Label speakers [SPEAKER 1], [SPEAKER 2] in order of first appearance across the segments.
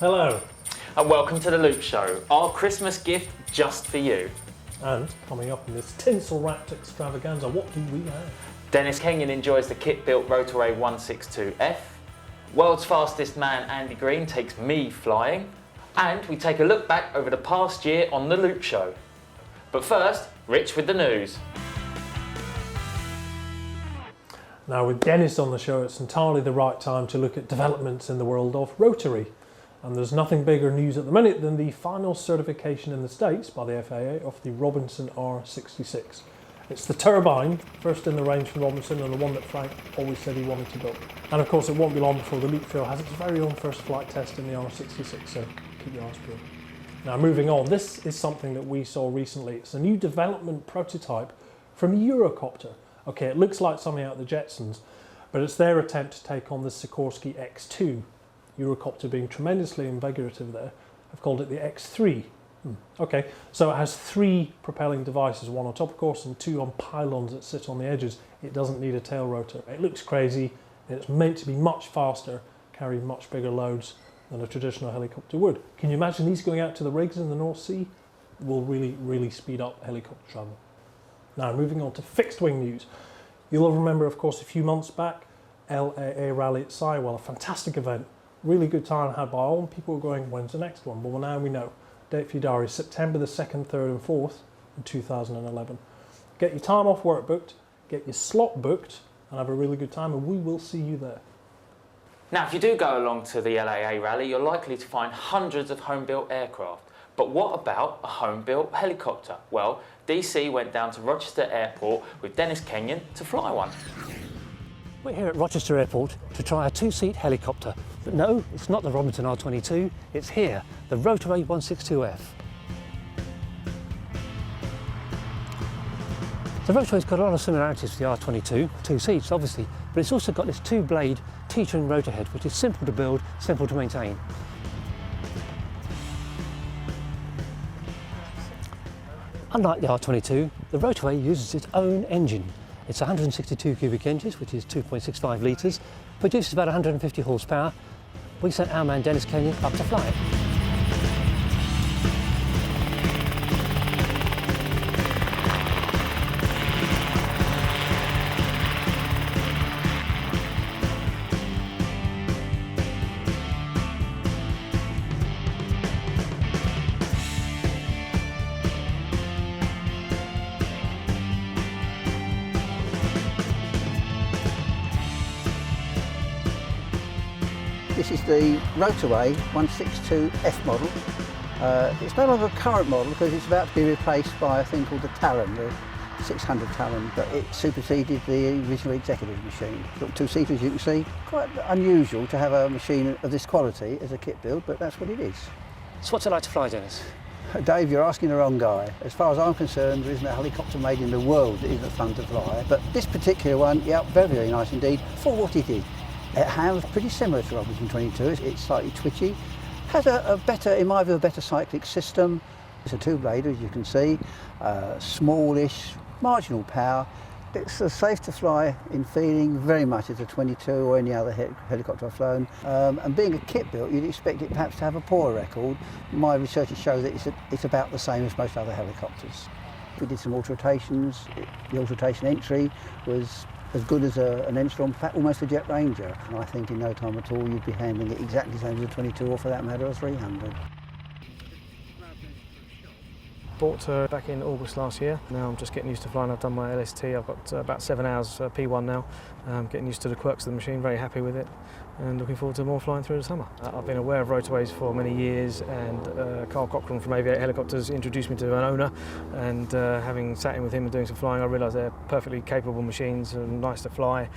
[SPEAKER 1] Hello.
[SPEAKER 2] And welcome to the Loop Show, our Christmas gift just for you.
[SPEAKER 1] And coming up in this tinsel-wrapped extravaganza, what do we have?
[SPEAKER 2] Dennis Kenyon enjoys the kit-built Rotorway 162F. World's fastest man Andy Green takes me flying. And we take a look back over the past year on the Loop Show. But first, Rich with the news.
[SPEAKER 1] Now with Dennis on the show, it's entirely the right time to look at developments in the world of Rotary. And there's nothing bigger news at the minute than the final certification in the States by the FAA of the Robinson R66. It's the turbine, first in the range from Robinson, and the one that Frank always said he wanted to build. And of course it won't be long before the Loop Show has its very own first flight test in the R66, so keep your eyes peeled. Now moving on, this is something that we saw recently. It's a new development prototype from Eurocopter. Okay, it looks like something out of the Jetsons, but it's their attempt to take on the Sikorsky X2. Eurocopter being tremendously invigorative there, have called it the X3. Okay, so it has 3 propelling devices, one on top of course and 2 on pylons that sit on the edges. It doesn't need a tail rotor. It looks crazy, and it's meant to be much faster, carry much bigger loads than a traditional helicopter would. Can you imagine these going out to the rigs in the North Sea? It will really speed up helicopter travel. Now moving on to fixed wing news. You'll remember of course a few months back, LAA Rally at Sywell, a fantastic event. Really good time had by all, and people were going, when's the next one? Well, now we know. Date for your diary, September the 2nd, 3rd and 4th in 2011. Get your time off work booked, get your slot booked, and have a really good time, and we will see you there.
[SPEAKER 2] Now, if you do go along to the LAA rally, you're likely to find hundreds of home-built aircraft. But what about a home-built helicopter? Well, DC went down to Rochester Airport with Dennis Kenyon to fly one.
[SPEAKER 3] We're here at Rochester Airport to try a 2-seat helicopter. But no, it's not the Robinson R22, it's here, the Rotorway 162F. The Rotorway's got a lot of similarities to the R22, 2 seats obviously, but it's also got this 2-blade T-trim rotor head, which is simple to build, simple to maintain. Unlike the R22, the Rotorway uses its own engine. It's 162 cubic inches, which is 2.65 litres, produces about 150 horsepower. We sent our man Dennis Kenyon up to fly it.
[SPEAKER 4] This is the Rotorway 162F model. It's no longer a current model because it's about to be replaced by a thing called the Talon, the 600 Talon, but it superseded the original executive machine. Got 2-seaters, you can see. Quite unusual to have a machine of this quality as a kit build, but that's what it is.
[SPEAKER 3] So what's it like to fly, Dennis?
[SPEAKER 4] Dave, you're asking the wrong guy. As far as I'm concerned, there isn't a helicopter made in the world that isn't fun to fly, but this particular one, yeah, very nice indeed, for what it is. It has pretty similar to Robinson 22, it's slightly twitchy. Has a better, in my view, a better cyclic system. It's a 2-blader, as you can see, smallish, marginal power. It's safe to fly in feeling very much as a 22 or any other helicopter I've flown. And being a kit built, you'd expect it perhaps to have a poor record. My research has shown that it's about the same as most other helicopters. We did some auto-rotations. The auto-rotation entry was as good as an N-Storm, in fact almost a Jet Ranger. And I think in no time at all you'd be handling it exactly the same as a 22 or for that matter a 300.
[SPEAKER 5] Bought her back in August last year. Now I'm just getting used to flying. I've done my LST. I've got about 7 hours P1 now. Getting used to the quirks of the machine, very happy with it, and looking forward to more flying through the summer. I've been aware of Rotorways for many years, and Carl Cochran from Aviate Helicopters introduced me to an owner, and having sat in with him and doing some flying, I realised they're perfectly capable machines and nice to fly.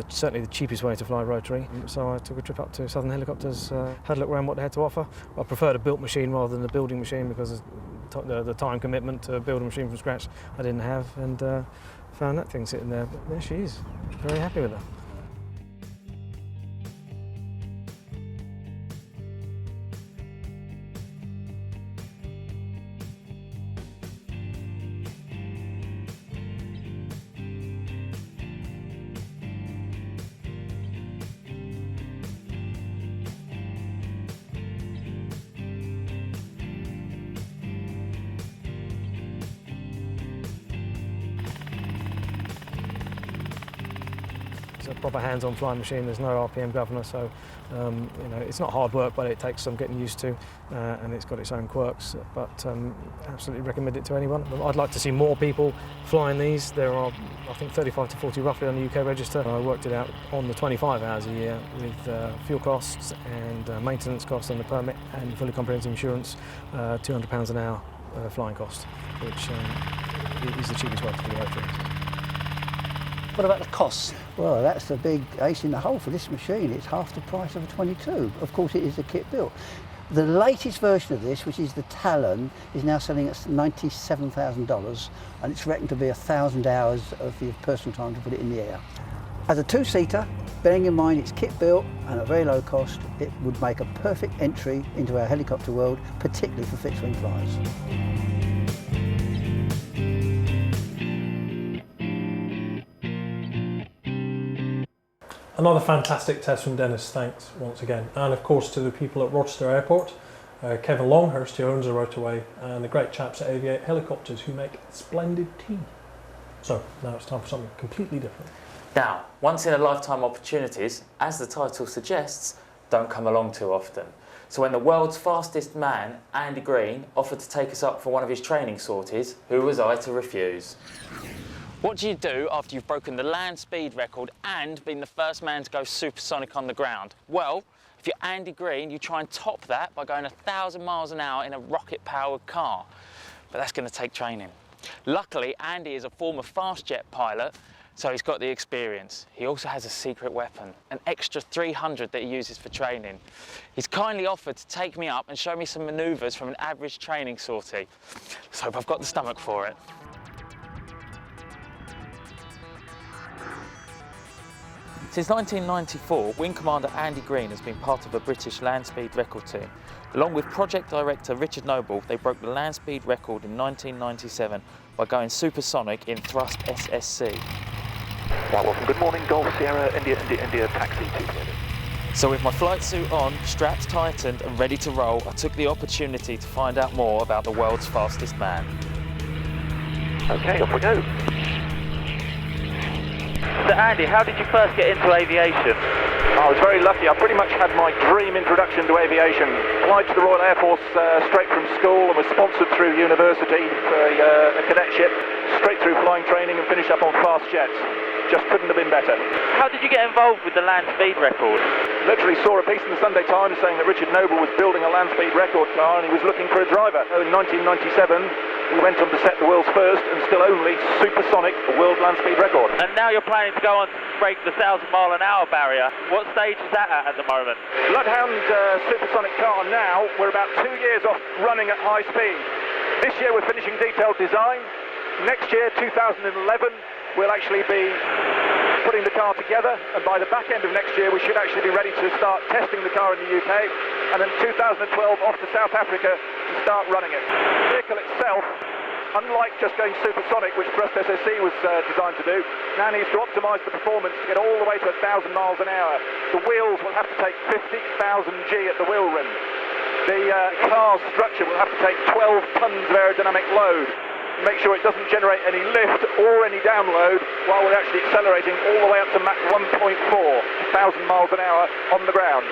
[SPEAKER 5] Certainly the cheapest way to fly Rotary. So I took a trip up to Southern Helicopters, had a look around what they had to offer. I preferred a built machine rather than a building machine because the time commitment to build a machine from scratch I didn't have, and found that thing sitting there. But there she is, very happy with her. It's a proper hands-on flying machine. There's no RPM governor, so it's not hard work, but it takes some getting used to, and it's got its own quirks. But absolutely recommend it to anyone. I'd like to see more people flying these. There are, I think, 35 to 40 roughly on the UK register. I worked it out on the 25 hours a year with fuel costs and maintenance costs on the permit and fully comprehensive insurance, £200 an hour flying cost, which is the cheapest way to do Rotary.
[SPEAKER 3] What about the costs?
[SPEAKER 4] Well, that's the big ace in the hole for this machine. It's half the price of a 22. Of course, it is a kit built. The latest version of this, which is the Talon, is now selling at $97,000, and it's reckoned to be 1,000 hours of your personal time to put it in the air. As a two-seater, bearing in mind it's kit built and at very low cost, it would make a perfect entry into our helicopter world, particularly for fixed-wing flyers.
[SPEAKER 1] Another fantastic test from Dennis, thanks once again. And of course to the people at Rochester Airport, Kevin Longhurst, who owns the Rotorway, and the great chaps at Aviate Helicopters, who make splendid tea. So now it's time for something completely different.
[SPEAKER 2] Now, once in a lifetime opportunities, as the title suggests, don't come along too often. So when the world's fastest man, Andy Green, offered to take us up for one of his training sorties, who was I to refuse? What do you do after you've broken the land speed record and been the first man to go supersonic on the ground? Well, if you're Andy Green, you try and top that by going 1,000 miles an hour in a rocket-powered car. But that's going to take training. Luckily, Andy is a former fast jet pilot, so he's got the experience. He also has a secret weapon, an extra 300 that he uses for training. He's kindly offered to take me up and show me some manoeuvres from an average training sortie. Let's hope I've got the stomach for it. Since 1994, Wing Commander Andy Green has been part of a British land speed record team. Along with project director Richard Noble, they broke the land speed record in 1997 by going supersonic in Thrust SSC.
[SPEAKER 6] Welcome, good morning, Golf Sierra, India, taxi 2.
[SPEAKER 2] So with my flight suit on, straps tightened and ready to roll, I took the opportunity to find out more about the world's fastest man.
[SPEAKER 6] Okay, off we go.
[SPEAKER 2] So Andy, how did you first get into aviation?
[SPEAKER 6] I was very lucky. I pretty much had my dream introduction to aviation. Applied to the Royal Air Force straight from school and was sponsored through university for a cadetship, straight through flying training and finished up on fast jets. Just couldn't have been better.
[SPEAKER 2] How did you get involved with the land speed record?
[SPEAKER 6] Literally saw a piece in the Sunday Times saying that Richard Noble was building a land speed record car and he was looking for a driver. In 1997, we went on to set the world's first and still only supersonic world land speed record.
[SPEAKER 2] And now you're planning to go on to break the 1,000 mile an hour barrier. What stage is that at the moment?
[SPEAKER 6] Bloodhound supersonic car now, we're about 2 years off running at high speed. This year we're finishing detailed design. Next year, 2011, we'll actually be putting the car together, and by the back end of next year we should actually be ready to start testing the car in the UK, and then 2012 off to South Africa to start running it. The vehicle itself, unlike just going supersonic, which Thrust SSC was designed to do, now needs to optimise the performance to get all the way to 1,000 miles an hour. The wheels will have to take 50,000 G at the wheel rim. The car's structure will have to take 12 tons of aerodynamic load. Make sure it doesn't generate any lift or any download while we're actually accelerating all the way up to Mach 1.4, 1,000 miles an hour on the ground.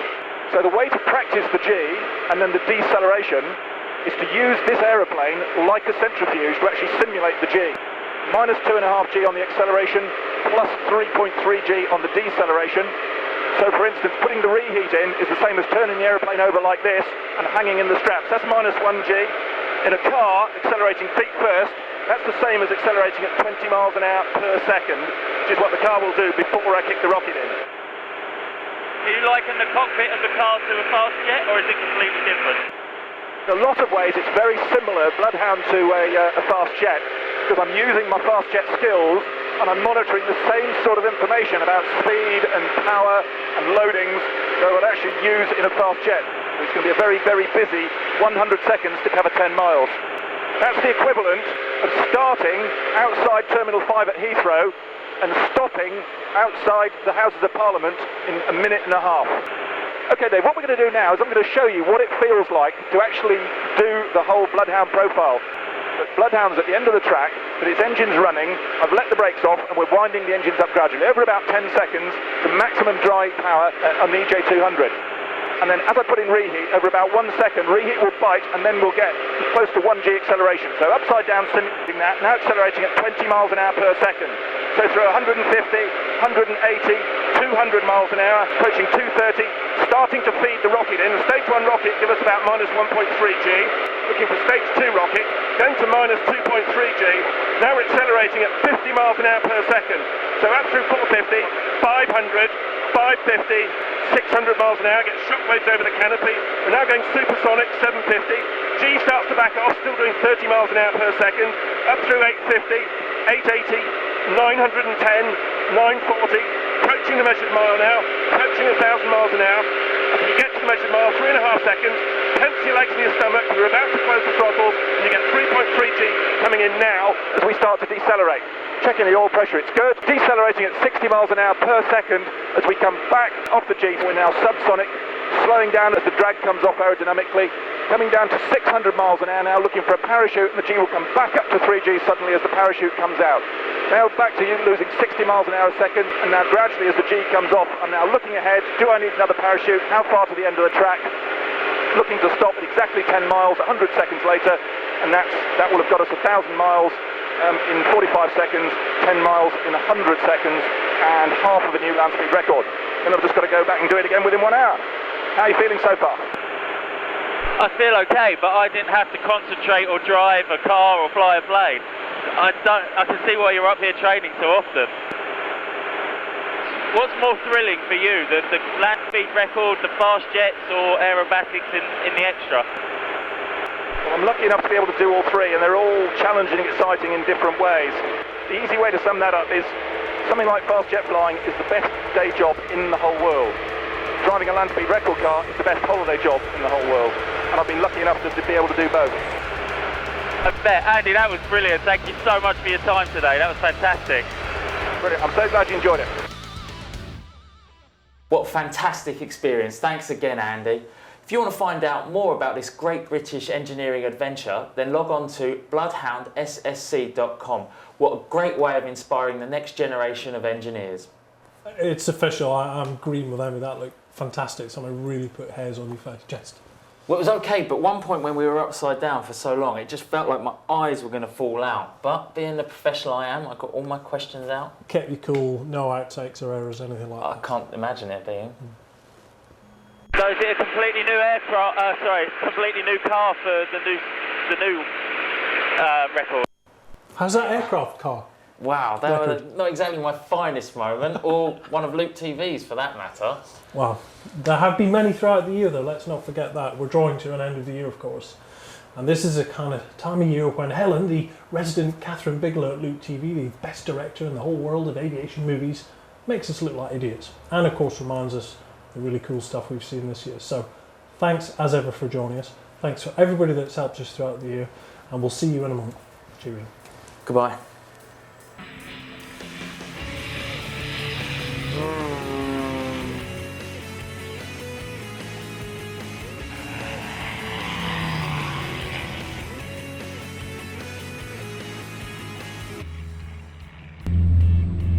[SPEAKER 6] So the way to practice the G and then the deceleration is to use this aeroplane like a centrifuge to actually simulate the G. Minus 2.5 G on the acceleration, plus 3.3 G on the deceleration. So for instance, putting the reheat in is the same as turning the aeroplane over like this and hanging in the straps. That's minus 1 G. In a car, accelerating feet first, that's the same as accelerating at 20 miles an hour per second, which is what the car will do before I kick the rocket in.
[SPEAKER 2] Do you liken the cockpit of the car to a fast jet, or is it completely different?
[SPEAKER 6] In a lot of ways, it's very similar, Bloodhound, to a fast jet, because I'm using my fast jet skills and I'm monitoring the same sort of information about speed and power and loadings that I would actually use in a fast jet. It's going to be a very, very busy 100 seconds to cover 10 miles. That's the equivalent of starting outside Terminal 5 at Heathrow and stopping outside the Houses of Parliament in a minute and a half. Okay, Dave, what we're going to do now is I'm going to show you what it feels like to actually do the whole Bloodhound profile. But Bloodhound's at the end of the track, that its engine's running. I've let the brakes off and we're winding the engines up gradually. Over about 10 seconds, the maximum dry power on the EJ200. And then as I put in reheat, over about 1 second, reheat will bite and then we'll get close to 1G acceleration. So upside down simulating that, now accelerating at 20 miles an hour per second. So through 150, 180, 200 miles an hour, approaching 230, starting to feed the rocket in. The stage 1 rocket give us about minus 1.3G. Looking for stage 2 rocket, going to minus 2.3G. Now we're accelerating at 50 miles an hour per second. So up through 450, 500, 550, 600 miles an hour, gets shockwaves over the canopy. We're now going supersonic, 750. G starts to back off, still doing 30 miles an hour per second. Up through 850, 880, 910, 940. Approaching the measured mile now, approaching 1,000 miles an hour. As we get to the measured mile, 3.5 seconds. Tense your legs to your stomach, you're about to close the throttles, and you get 3.3G coming in now as we start to decelerate. Checking the oil pressure, it's good. Decelerating at 60 miles an hour per second as we come back off the G. We're now subsonic, slowing down as the drag comes off aerodynamically, coming down to 600 miles an hour now, looking for a parachute, and the G will come back up to 3G suddenly as the parachute comes out. Now back to you, losing 60 miles an hour a second, and now gradually as the G comes off, I'm now looking ahead. Do I need another parachute? How far to the end of the track? Looking to stop at exactly 10 miles, 100 seconds later, and that will have got us 1,000 miles in 45 seconds, 10 miles in 100 seconds, and half of a new land speed record. Then I've just got to go back and do it again within 1 hour. How are you feeling so far?
[SPEAKER 7] I feel okay, but I didn't have to concentrate or drive a car or fly a plane. I can see why you're up here training so often. What's more thrilling for you, the land speed record, the fast jets, or aerobatics in the extra?
[SPEAKER 6] Well, I'm lucky enough to be able to do all three, and they're all challenging and exciting in different ways. The easy way to sum that up is something like fast jet flying is the best day job in the whole world. Driving a land speed record car is the best holiday job in the whole world, and I've been lucky enough to be able to do both.
[SPEAKER 7] I bet. Andy, that was brilliant. Thank you so much for your time today. That was fantastic.
[SPEAKER 6] Brilliant. I'm so glad you enjoyed it.
[SPEAKER 2] What a fantastic experience. Thanks again, Andy. If you want to find out more about this great British engineering adventure, then log on to bloodhoundssc.com. What a great way of inspiring the next generation of engineers.
[SPEAKER 1] It's official. I'm agreeing with Amy. That looked fantastic. Something really put hairs on your face. Just.
[SPEAKER 2] Well, it was okay, but one point when we were upside down for so long, it just felt like my eyes were going to fall out. But being the professional I am, I got all my questions out.
[SPEAKER 1] Kept you cool. No outtakes or errors, anything like that.
[SPEAKER 2] I can't imagine it being.
[SPEAKER 7] So is it a completely new aircraft? Completely new car for the new record?
[SPEAKER 1] How's that aircraft car?
[SPEAKER 2] Wow, that was not exactly my finest moment, or one of Luke TV's for that matter.
[SPEAKER 1] Wow. There have been many throughout the year, though. Let's not forget that. We're drawing to an end of the year, of course. And this is a kind of time of year when Helen, the resident Catherine Bigelow at Luke TV, the best director in the whole world of aviation movies, makes us look like idiots. And, of course, reminds us the really cool stuff we've seen this year. So, thanks as ever for joining us. Thanks for everybody that's helped us throughout the year. And we'll see you in a month. Cheerio.
[SPEAKER 2] Goodbye.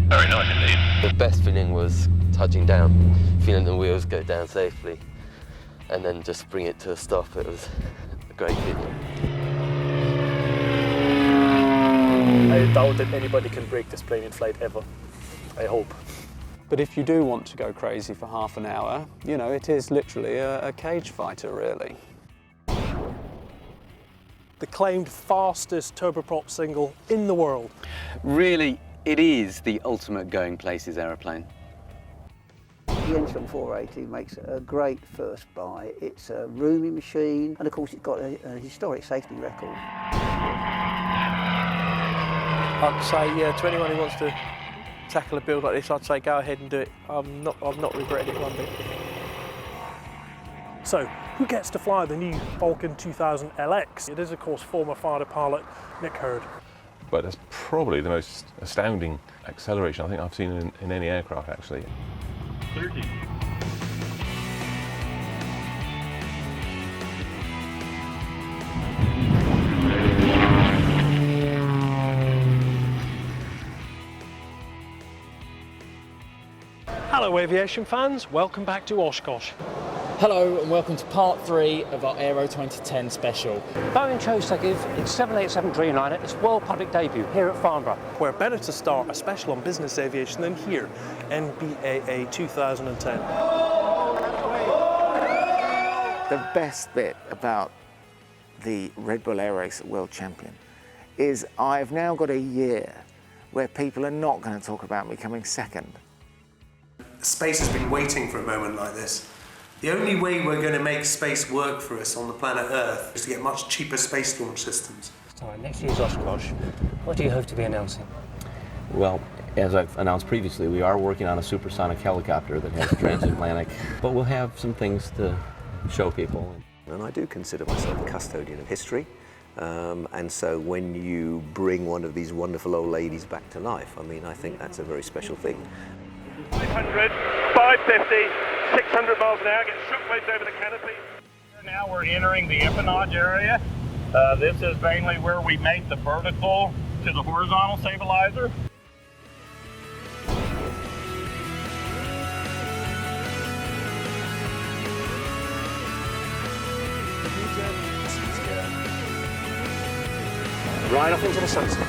[SPEAKER 8] Very nice indeed.
[SPEAKER 9] The best feeling was touching down, feeling the wheels go down safely, and then just bring it to a stop. It was a great feeling.
[SPEAKER 10] I doubt that anybody can break this plane in flight ever. I hope.
[SPEAKER 11] But if you do want to go crazy for half an hour, you know, it is literally a cage fighter, really.
[SPEAKER 1] The claimed fastest turboprop single in the world.
[SPEAKER 12] Really, it is the ultimate going places aeroplane.
[SPEAKER 4] The Ensign 480 makes a great first buy. It's a roomy machine, and of course it's got a historic safety record.
[SPEAKER 5] I'd say, yeah, to anyone who wants to tackle a build like this, I'd say go ahead and do it. I've not regretted it one bit.
[SPEAKER 1] So, who gets to fly the new Falcon 2000 LX? It is, of course, former fighter pilot Nick Hurd.
[SPEAKER 8] But that's probably the most astounding acceleration I think I've seen in any aircraft, actually. 30.
[SPEAKER 1] Hello aviation fans, welcome back to Oshkosh.
[SPEAKER 13] Hello and welcome to part 3 of our Aero 2010 special.
[SPEAKER 3] Boeing chose to give its 787 Dreamliner its world public debut here at Farnborough.
[SPEAKER 1] Where better to start a special on business aviation than here, NBAA 2010.
[SPEAKER 14] The best bit about the Red Bull Air Race World Champion is I've now got a year where people are not going to talk about me coming second.
[SPEAKER 15] Space has been waiting for a moment like this. The only way we're going to make space work for us on the planet Earth is to get much cheaper space launch systems.
[SPEAKER 3] So next year's Oshkosh, what do you hope to be announcing?
[SPEAKER 16] Well, as I've announced previously, we are working on a supersonic helicopter that has transatlantic, but we'll have some things to show people.
[SPEAKER 17] And I do consider myself a custodian of history. And so when you bring one of these wonderful old ladies back to life, I mean, I think that's a very special thing.
[SPEAKER 6] 500, 550, 600 miles an hour, get shockwaves over the canopy.
[SPEAKER 18] Now we're entering the empennage area. This is mainly where we make the vertical to the horizontal stabilizer.
[SPEAKER 3] Right off into the sunset.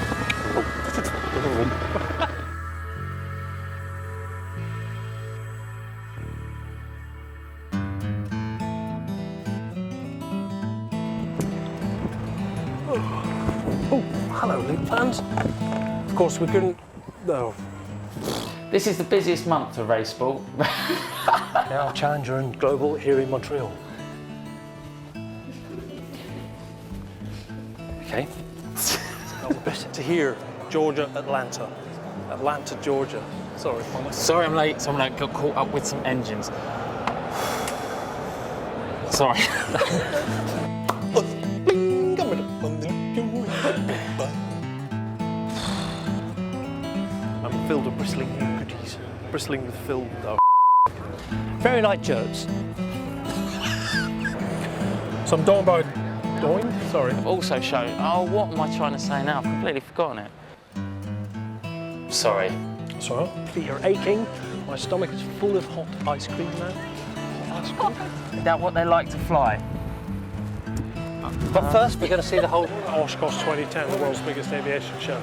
[SPEAKER 1] Oh, hello Loop fans. Of course we couldn't... No.
[SPEAKER 2] This is the busiest month of race sport.
[SPEAKER 3] Now Challenger and Global here in Montreal. Okay.
[SPEAKER 1] To here, Georgia, Atlanta. Atlanta, Georgia. Sorry.
[SPEAKER 13] Sorry I'm late, someone got caught up with some engines. Sorry.
[SPEAKER 1] I'm filled with bristling goodies. Bristling with filled... Oh.
[SPEAKER 3] Very light jerks.
[SPEAKER 1] So I'm doing by... Doing? Sorry.
[SPEAKER 2] I've also shown... Oh, what am I trying to say now? I've completely forgotten it. Sorry.
[SPEAKER 1] Sorry. Feet are aching. My stomach is full of hot ice cream now. Hot ice cream.
[SPEAKER 2] Is that what they like to fly?
[SPEAKER 3] But first we're going to see the whole...
[SPEAKER 1] Oshkosh 2010, the world's biggest aviation show.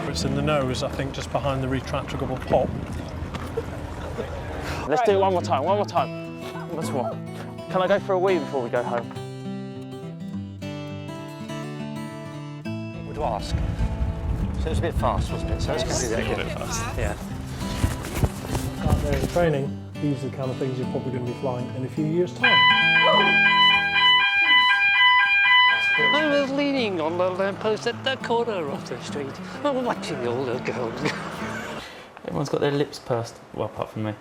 [SPEAKER 1] It's in the nose, I think, just behind the retractable pop.
[SPEAKER 13] Let's do it one more time, Once more. Can I go for a wee before we go home?
[SPEAKER 3] Would ask. So it was a bit fast, wasn't it? So let's do that again. Yeah.
[SPEAKER 1] Out there in training, these are the kind of things you're probably going to be flying in a few years' time.
[SPEAKER 3] I was leaning on the lamppost at the corner of the street, watching all the girls.
[SPEAKER 2] Everyone's got their lips pursed. Well, apart from me.